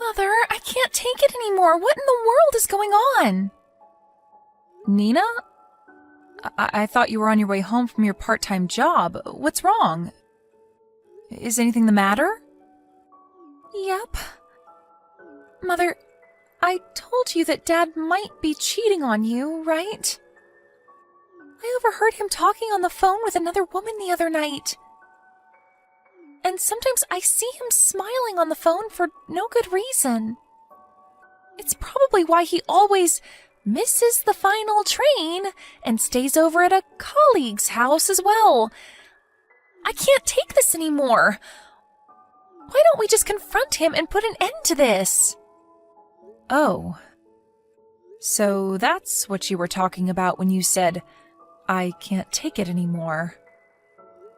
Mother, I can't take it anymore. What in the world is going on? Nina? I thought you were on your way home from your part-time job. What's wrong? Is anything the matter? Yep. Mother, I told you that Dad might be cheating on you, right? I overheard him talking on the phone with another woman the other night. And sometimes I see him smiling on the phone for no good reason. It's probably why he always misses the final train and stays over at a colleague's house as well. I can't take this anymore. Why don't we just confront him and put an end to this? Oh. So that's what you were talking about when you said, I can't take it anymore.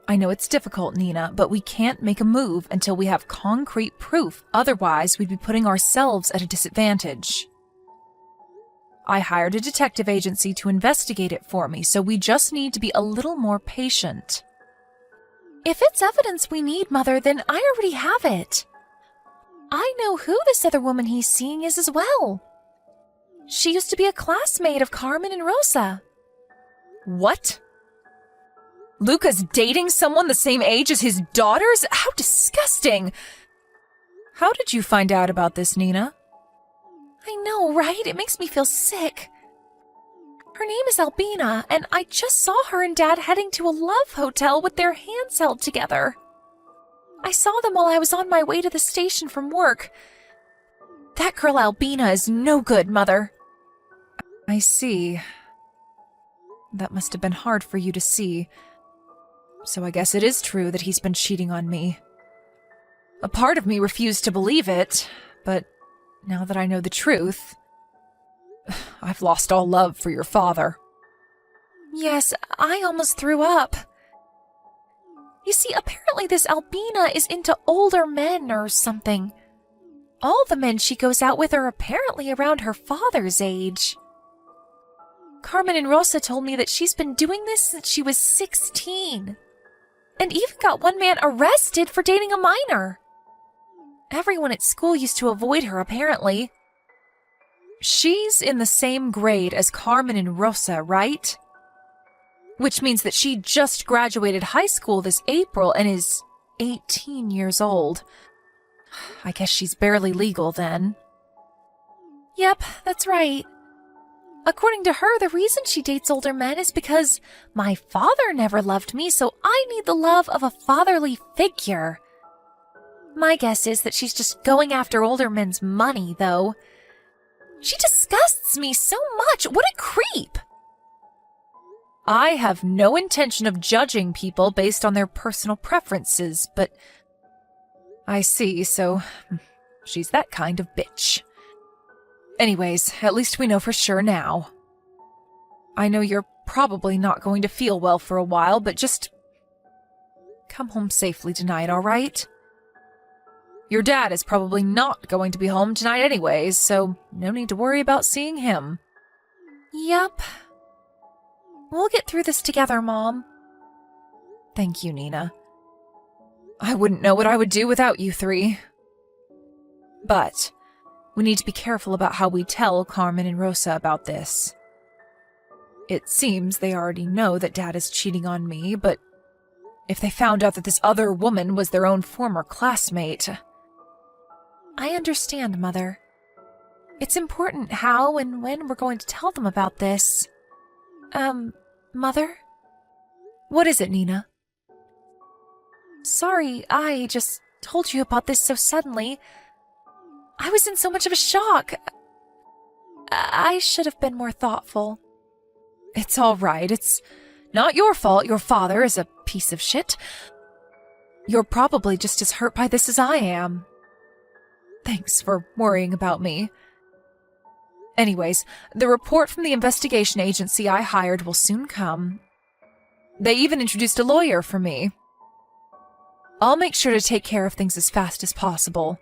I know it's difficult, Nina, but we can't make a move until we have concrete proof. Otherwise, we'd be putting ourselves at a disadvantage. I hired a detective agency to investigate it for me, so we just need to be a little more patient. If it's evidence we need, Mother, then I already have it. I know who this other woman he's seeing is as well. She used to be a classmate of Carmen and Rosa. What? Luca's dating someone the same age as his daughters? How disgusting! How did you find out about this, Nina? I know, right? It makes me feel sick. Her name is Albina, and I just saw her and Dad heading to a love hotel with their hands held together. I saw them while I was on my way to the station from work. That girl Albina is no good, Mother. I see. That must have been hard for you to see. So I guess it is true that he's been cheating on me. A part of me refused to believe it, but now that I know the truth, I've lost all love for your father. Yes, I almost threw up. You see, apparently this Albina is into older men or something. All the men she goes out with are apparently around her father's age. Carmen and Rosa told me that she's been doing this since she was 16. And even got one man arrested for dating a minor. Everyone at school used to avoid her, apparently. She's in the same grade as Carmen and Rosa, right? Which means that she just graduated high school this April and is 18 years old. I guess she's barely legal then. Yep, that's right. According to her, the reason she dates older men is because my father never loved me, so I need the love of a fatherly figure. My guess is that she's just going after older men's money, though. She disgusts me so much. What a creep! I have no intention of judging people based on their personal preferences, but I see, so she's that kind of bitch. Anyways, at least we know for sure now. I know you're probably not going to feel well for a while, but just come home safely tonight, all right? Your dad is probably not going to be home tonight anyways, so no need to worry about seeing him. Yup. We'll get through this together, Mom. Thank you, Nina. I wouldn't know what I would do without you three. But we need to be careful about how we tell Carmen and Rosa about this. It seems they already know that Dad is cheating on me, but if they found out that this other woman was their own former classmate... I understand, Mother. It's important how and when we're going to tell them about this. Mother? What is it, Nina? Sorry, I just told you about this so suddenly. I was in so much of a shock. I should have been more thoughtful. It's all right. It's not your fault your father is a piece of shit. You're probably just as hurt by this as I am. Thanks for worrying about me. Anyways, the report from the investigation agency I hired will soon come. They even introduced a lawyer for me. I'll make sure to take care of things as fast as possible.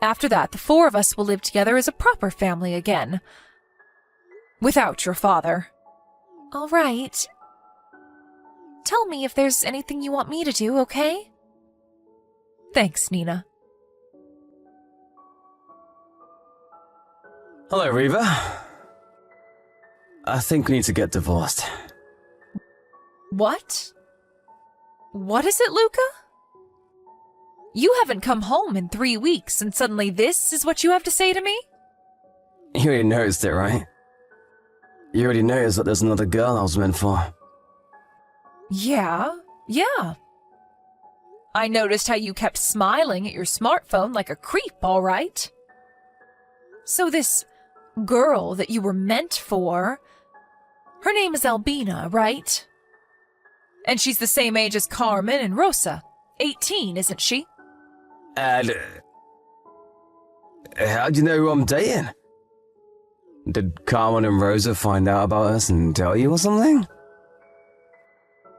After that, the four of us will live together as a proper family again. Without your father. All right. Tell me if there's anything you want me to do, okay? Thanks, Nina. Hello, Reva. I think we need to get divorced. What? What is it, Luca? You haven't come home in 3 weeks, and suddenly this is what you have to say to me? You already noticed it, right? You already noticed that there's another girl I was meant for. Yeah. I noticed how you kept smiling at your smartphone like a creep, all right? So this girl that you were meant for, her name is Albina, right? And she's the same age as Carmen and Rosa. 18, isn't she? And how'd you know who I'm dating? Did Carmen and Rosa find out about us and tell you or something?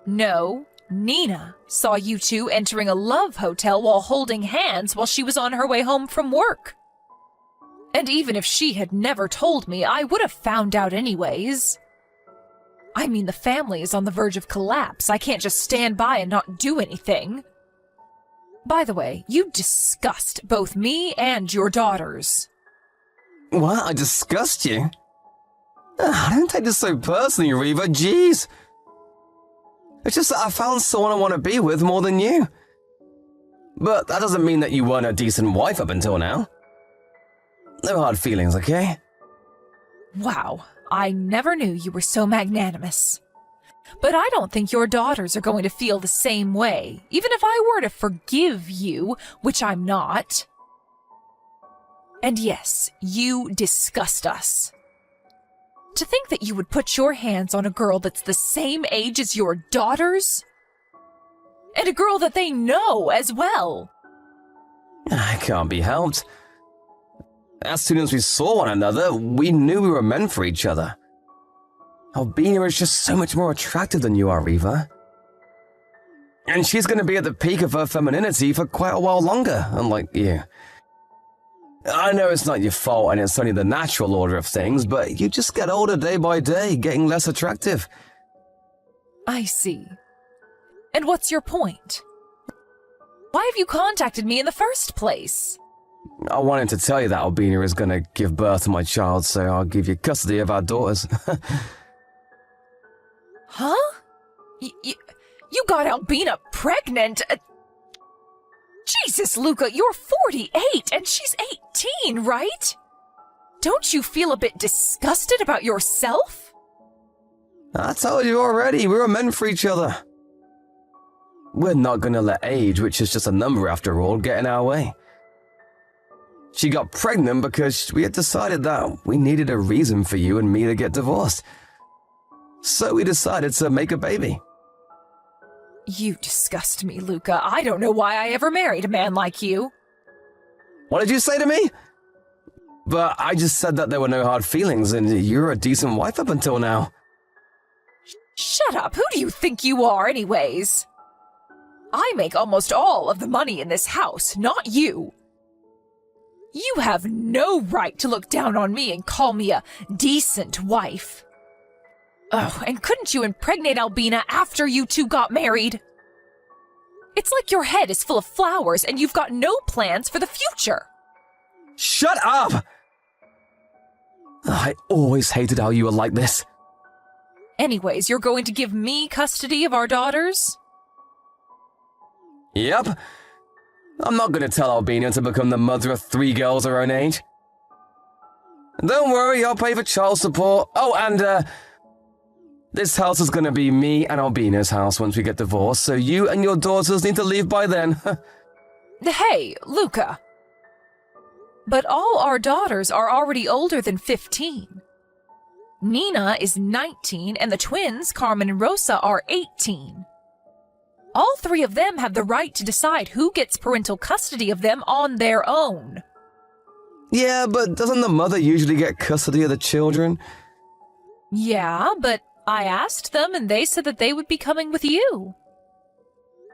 No, Nina saw you two entering a love hotel while holding hands while she was on her way home from work. And even if she had never told me, I would have found out anyways. I mean, the family is on the verge of collapse. I can't just stand by and not do anything. By the way, you disgust both me and your daughters. What? I disgust you? I don't take this so personally, Reva. Jeez. It's just that I found someone I want to be with more than you. But that doesn't mean that you weren't a decent wife up until now. No hard feelings, okay? Wow, I never knew you were so magnanimous. But I don't think your daughters are going to feel the same way, even if I were to forgive you, which I'm not. And yes, you disgust us. To think that you would put your hands on a girl that's the same age as your daughters? And a girl that they know as well. I can't be helped. As soon as we saw one another, we knew we were meant for each other. Albina is just so much more attractive than you are, Reva. And she's going to be at the peak of her femininity for quite a while longer, unlike you. I know it's not your fault and it's only the natural order of things, but you just get older day by day, getting less attractive. I see. And what's your point? Why have you contacted me in the first place? I wanted to tell you that Albina is going to give birth to my child, so I'll give you custody of our daughters. Huh? You got Albina pregnant? Jesus, Luca, you're 48 and she's 18, right? Don't you feel a bit disgusted about yourself? I told you already, we were meant for each other. We're not going to let age, which is just a number after all, get in our way. She got pregnant because we had decided that we needed a reason for you and me to get divorced. So we decided to make a baby. You disgust me, Luca. I don't know why I ever married a man like you. What did you say to me? But I just said that there were no hard feelings and you're a decent wife up until now. Shut up. Who do you think you are, anyways? I make almost all of the money in this house, not you. You have no right to look down on me and call me a decent wife. Oh, and couldn't you impregnate Albina after you two got married? It's like your head is full of flowers and you've got no plans for the future. Shut up! I always hated how you were like this. Anyways, you're going to give me custody of our daughters? Yep. I'm not going to tell Albina to become the mother of 3 girls her own age. Don't worry, I'll pay for child support. Oh, and, this house is going to be me and Albina's house once we get divorced, so you and your daughters need to leave by then. Hey, Luca. But all our daughters are already older than 15. Nina is 19 and the twins, Carmen and Rosa, are 18. All 3 of them have the right to decide who gets parental custody of them on their own. Yeah, but doesn't the mother usually get custody of the children? Yeah, but I asked them and they said that they would be coming with you.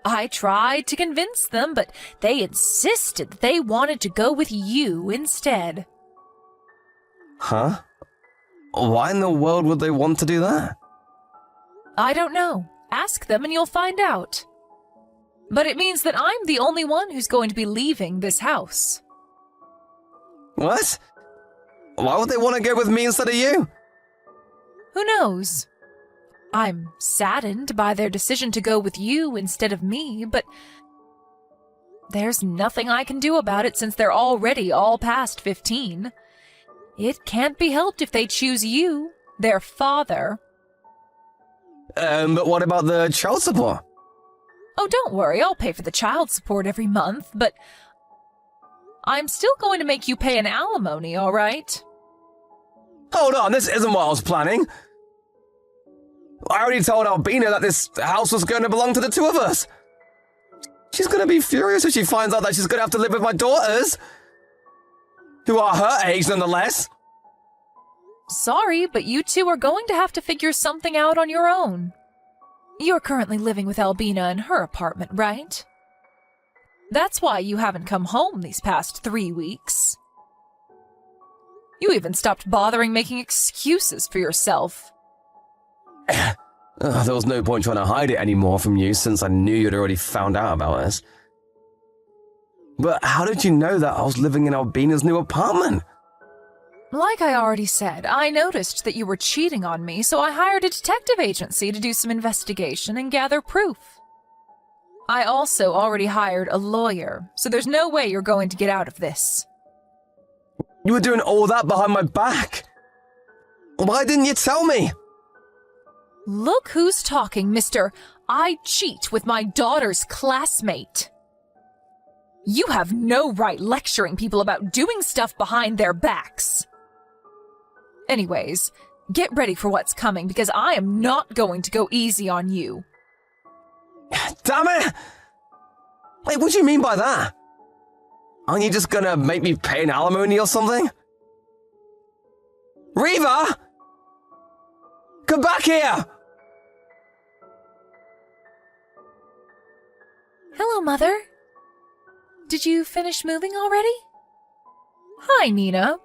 I tried to convince them, but they insisted that they wanted to go with you instead. Huh? Why in the world would they want to do that? I don't know. Ask them and you'll find out. But it means that I'm the only one who's going to be leaving this house. What? Why would they want to go with me instead of you? Who knows? I'm saddened by their decision to go with you instead of me, but there's nothing I can do about it since they're already all past 15. It can't be helped if they choose you, their father. But what about the child support? Oh, don't worry, I'll pay for the child support every month, but I'm still going to make you pay an alimony, all right? Hold on, this isn't what I was planning. I already told Albina that this house was going to belong to the two of us. She's going to be furious if she finds out that she's going to have to live with my daughters, who are her age nonetheless. Sorry, but you two are going to have to figure something out on your own. You're currently living with Albina in her apartment, right? That's why you haven't come home these past 3 weeks. You even stopped bothering making excuses for yourself. There was no point trying to hide it anymore from you since I knew you'd already found out about us. But how did you know that I was living in Albina's new apartment? Like I already said, I noticed that you were cheating on me, so I hired a detective agency to do some investigation and gather proof. I also already hired a lawyer, so there's no way you're going to get out of this. You were doing all that behind my back. Why didn't you tell me? Look who's talking, mister. I cheat with my daughter's classmate. You have no right lecturing people about doing stuff behind their backs. Anyways, get ready for what's coming because I am not going to go easy on you. Damn it! Wait, what do you mean by that? Aren't you just gonna make me pay an alimony or something? Reva! Come back here! Hello, Mother. Did you finish moving already? Hi, Nina.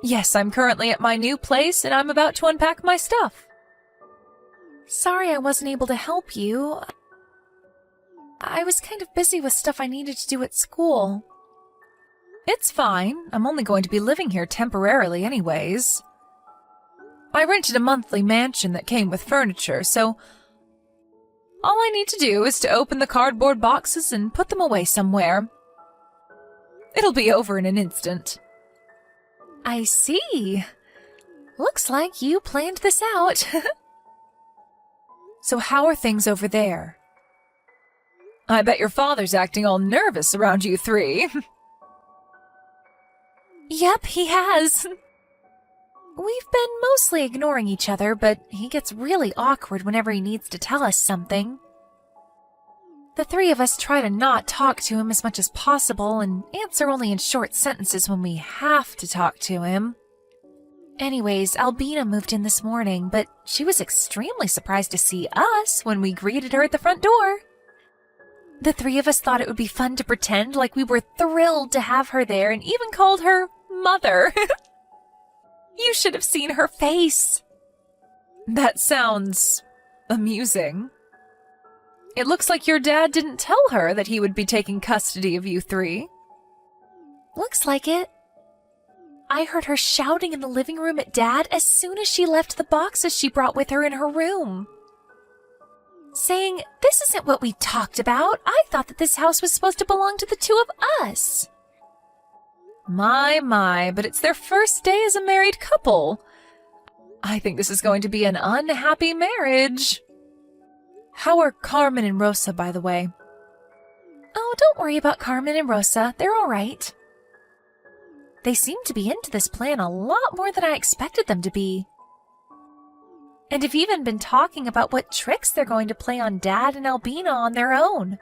Yes, I'm currently at my new place and I'm about to unpack my stuff. Sorry I wasn't able to help you. I was kind of busy with stuff I needed to do at school. It's fine. I'm only going to be living here temporarily anyways. I rented a monthly mansion that came with furniture, so all I need to do is to open the cardboard boxes and put them away somewhere. It'll be over in an instant. I see. Looks like you planned this out. So how are things over there? I bet your father's acting all nervous around you three. Yep, he has. We've been mostly ignoring each other, but he gets really awkward whenever he needs to tell us something. The three of us try to not talk to him as much as possible and answer only in short sentences when we have to talk to him. Anyways, Albina moved in this morning, but she was extremely surprised to see us when we greeted her at the front door. The three of us thought it would be fun to pretend like we were thrilled to have her there and even called her Mother. You should have seen her face. That sounds amusing. It looks like your dad didn't tell her that he would be taking custody of you three. Looks like it. I heard her shouting in the living room at Dad as soon as she left the boxes she brought with her in her room. Saying, "This isn't what we talked about. I thought that this house was supposed to belong to the two of us." My, but it's their first day as a married couple. I think this is going to be an unhappy marriage. How are Carmen and Rosa, by the way? Oh, don't worry about Carmen and Rosa. They're all right. They seem to be into this plan a lot more than I expected them to be. And have even been talking about what tricks they're going to play on Dad and Albina on their own.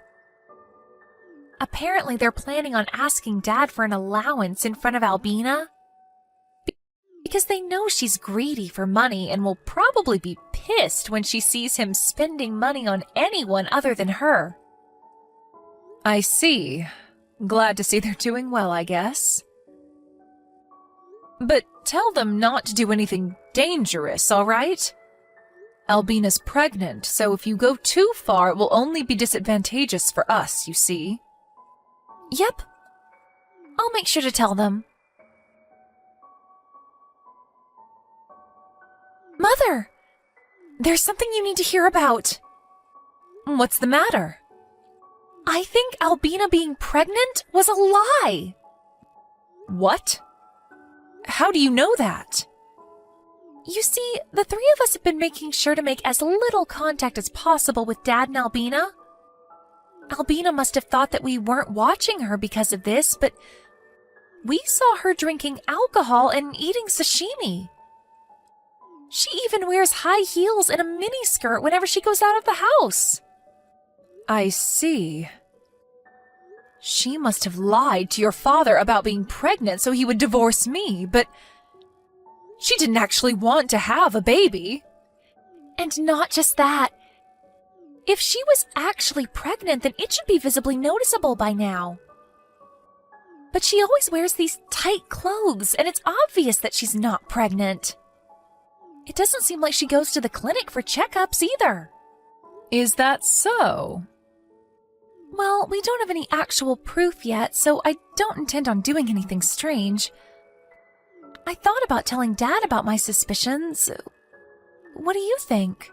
Apparently they're planning on asking Dad for an allowance in front of Albina. Because they know she's greedy for money and will probably be pissed when she sees him spending money on anyone other than her. I see. Glad to see they're doing well, I guess. But tell them not to do anything dangerous, all right? Albina's pregnant, so if you go too far, it will only be disadvantageous for us, you see. Yep. I'll make sure to tell them. There's something you need to hear about. What's the matter? I think Albina being pregnant was a lie. What? How do you know that? You see, the three of us have been making sure to make as little contact as possible with Dad and Albina. Albina must have thought that we weren't watching her because of this, but we saw her drinking alcohol and eating sashimi. She even wears high heels and a miniskirt whenever she goes out of the house. I see. She must have lied to your father about being pregnant so he would divorce me, but she didn't actually want to have a baby. And not just that. If she was actually pregnant, then it should be visibly noticeable by now. But she always wears these tight clothes, and it's obvious that she's not pregnant. It doesn't seem like she goes to the clinic for checkups either. Is that so? Well, we don't have any actual proof yet, so I don't intend on doing anything strange. I thought about telling Dad about my suspicions. What do you think?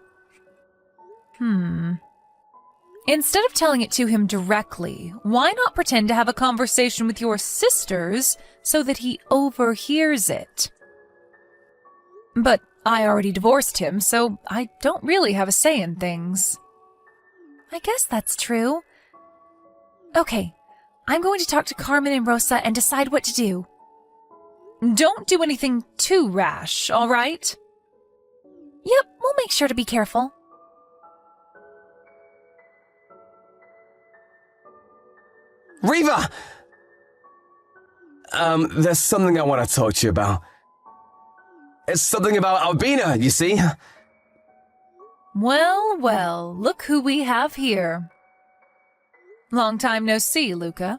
Instead of telling it to him directly, why not pretend to have a conversation with your sisters so that he overhears it? But I already divorced him, so I don't really have a say in things. I guess that's true. Okay, I'm going to talk to Carmen and Rosa and decide what to do. Don't do anything too rash, all right? Yep, we'll make sure to be careful. Riva! There's something I want to talk to you about. It's something about Albina, you see? Well, well, look who we have here. Long time no see, Luca.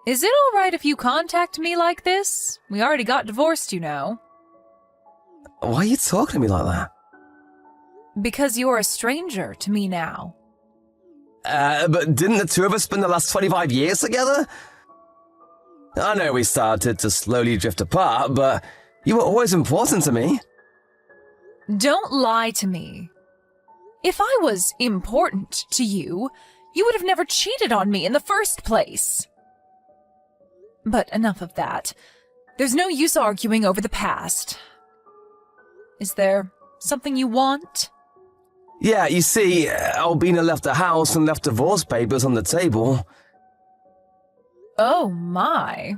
Is it all right if you contact me like this? We already got divorced, you know. Why are you talking to me like that? Because you're a stranger to me now. But didn't the two of us spend the last 25 years together? I know we started to slowly drift apart, but you were always important to me. Don't lie to me. If I was important to you, you would have never cheated on me in the first place. But enough of that. There's no use arguing over the past. Is there something you want? Yeah, you see, Albina left the house and left divorce papers on the table. Oh my.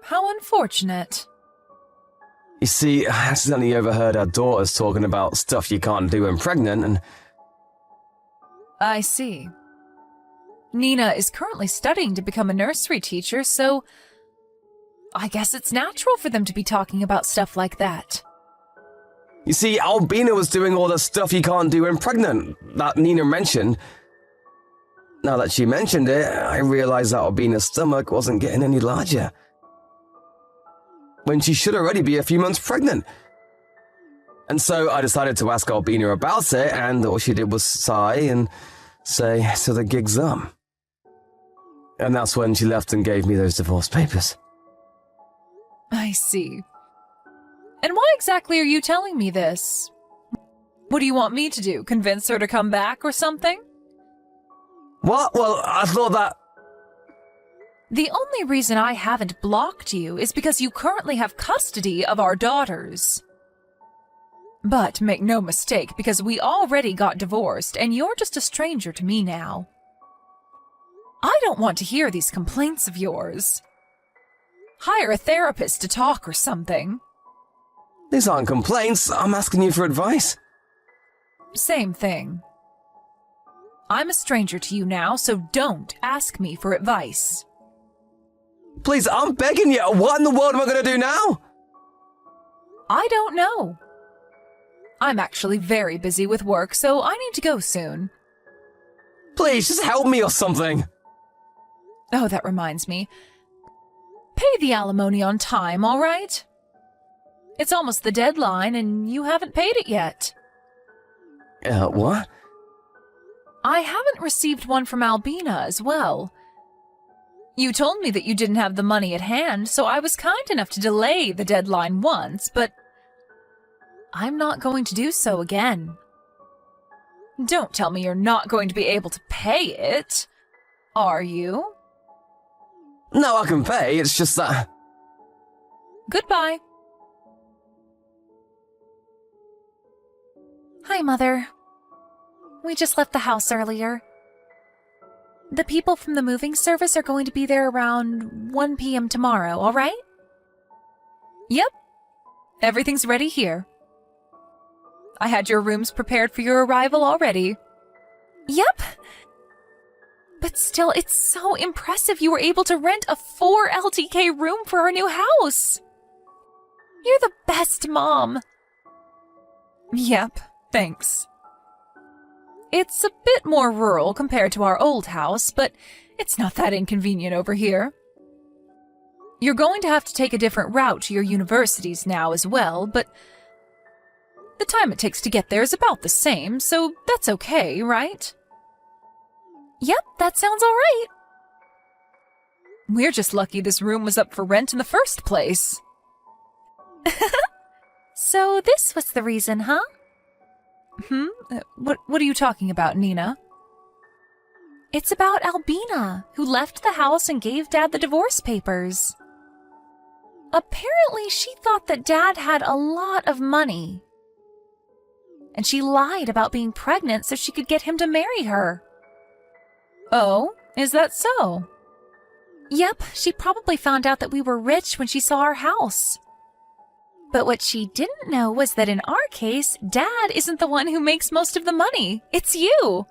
How unfortunate. You see, I accidentally overheard our daughters talking about stuff you can't do when pregnant, and... I see. Nina is currently studying to become a nursery teacher, so I guess it's natural for them to be talking about stuff like that. You see, Albina was doing all the stuff you can't do when pregnant, that Nina mentioned. Now that she mentioned it, I realized that Albina's stomach wasn't getting any larger. When she should already be a few months pregnant. And so I decided to ask Albina about it, and all she did was sigh and say, so the gig's up. And that's when she left and gave me those divorce papers. I see. And why exactly are you telling me this? What do you want me to do? Convince her to come back or something? What? Well, I thought that... The only reason I haven't blocked you is because you currently have custody of our daughters. But make no mistake, because we already got divorced and you're just a stranger to me now. I don't want to hear these complaints of yours. Hire a therapist to talk or something. These aren't complaints, I'm asking you for advice. Same thing. I'm a stranger to you now, so don't ask me for advice. Please, I'm begging you, what in the world am I going to do now? I don't know. I'm actually very busy with work, so I need to go soon. Please, just help me or something. Oh, that reminds me. Pay the alimony on time, all right? It's almost the deadline, and you haven't paid it yet. What? I haven't received one from Albina as well. You told me that you didn't have the money at hand, so I was kind enough to delay the deadline once, but I'm not going to do so again. Don't tell me you're not going to be able to pay it, are you? No, I can pay, it's just that... Goodbye. Hi, Mother. We just left the house earlier. The people from the moving service are going to be there around 1 p.m. tomorrow, all right? Yep. Everything's ready here. I had your rooms prepared for your arrival already. Yep. But still, it's so impressive you were able to rent a 4 LTK room for our new house. You're the best mom. Yep, thanks. It's a bit more rural compared to our old house, but it's not that inconvenient over here. You're going to have to take a different route to your universities now as well, but the time it takes to get there is about the same, so that's okay, right? Yep, that sounds all right. We're just lucky this room was up for rent in the first place. So this was the reason, huh? What are you talking about, Nina? It's about Albina, who left the house and gave Dad the divorce papers. Apparently, she thought that Dad had a lot of money. And she lied about being pregnant so she could get him to marry her. Oh, is that so? Yep, she probably found out that we were rich when she saw our house. But what she didn't know was that in our case, Dad isn't the one who makes most of the money. It's you.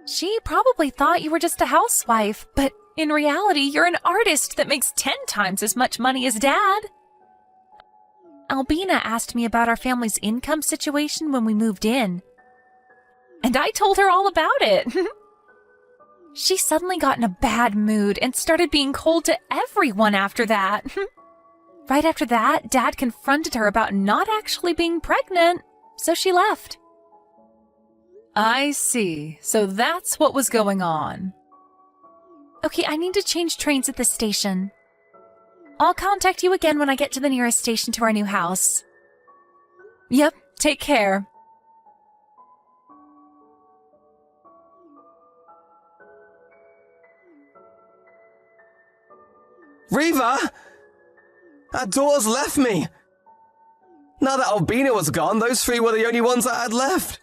She probably thought you were just a housewife, but in reality, you're an artist that makes 10 times as much money as Dad. Albina asked me about our family's income situation when we moved in. And I told her all about it. She suddenly got in a bad mood and started being cold to everyone after that. Right after that, Dad confronted her about not actually being pregnant, so she left. I see. So that's what was going on. Okay, I need to change trains at the station. I'll contact you again when I get to the nearest station to our new house. Yep, take care. Riva! Our daughter's left me! Now that Albina was gone, those 3 were the only ones I had left.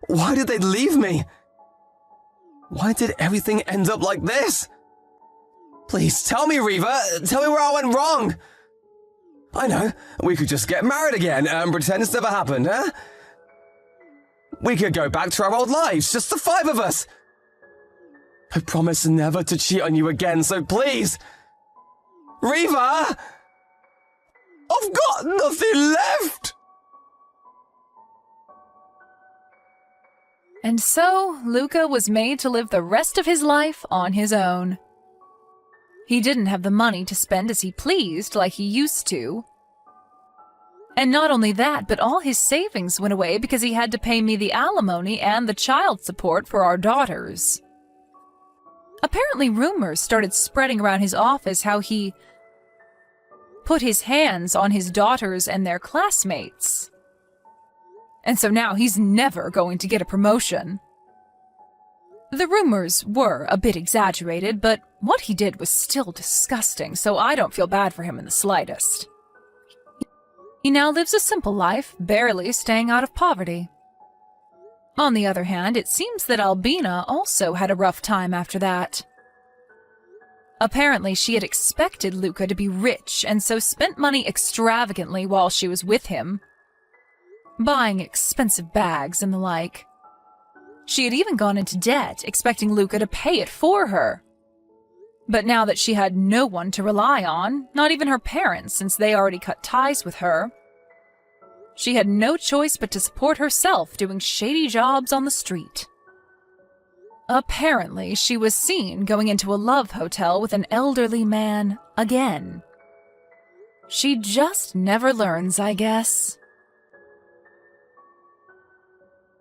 Why did they leave me? Why did everything end up like this? Please, tell me, Riva. Tell me where I went wrong. I know. We could just get married again and pretend it's never happened, huh? We could go back to our old lives, just the 5 of us. I promise never to cheat on you again, so please. Riva! I've got nothing left! And so, Luca was made to live the rest of his life on his own. He didn't have the money to spend as he pleased like he used to. And not only that, but all his savings went away because he had to pay me the alimony and the child support for our daughters. Apparently rumors started spreading around his office how he put his hands on his daughters and their classmates. And so now he's never going to get a promotion. The rumors were a bit exaggerated, but what he did was still disgusting, so I don't feel bad for him in the slightest. He now lives a simple life, barely staying out of poverty. On the other hand, it seems that Albina also had a rough time after that. Apparently, she had expected Luca to be rich and so spent money extravagantly while she was with him, buying expensive bags and the like. She had even gone into debt, expecting Luca to pay it for her. But now that she had no one to rely on, not even her parents since they already cut ties with her, she had no choice but to support herself doing shady jobs on the street. Apparently, she was seen going into a love hotel with an elderly man again. She just never learns, I guess.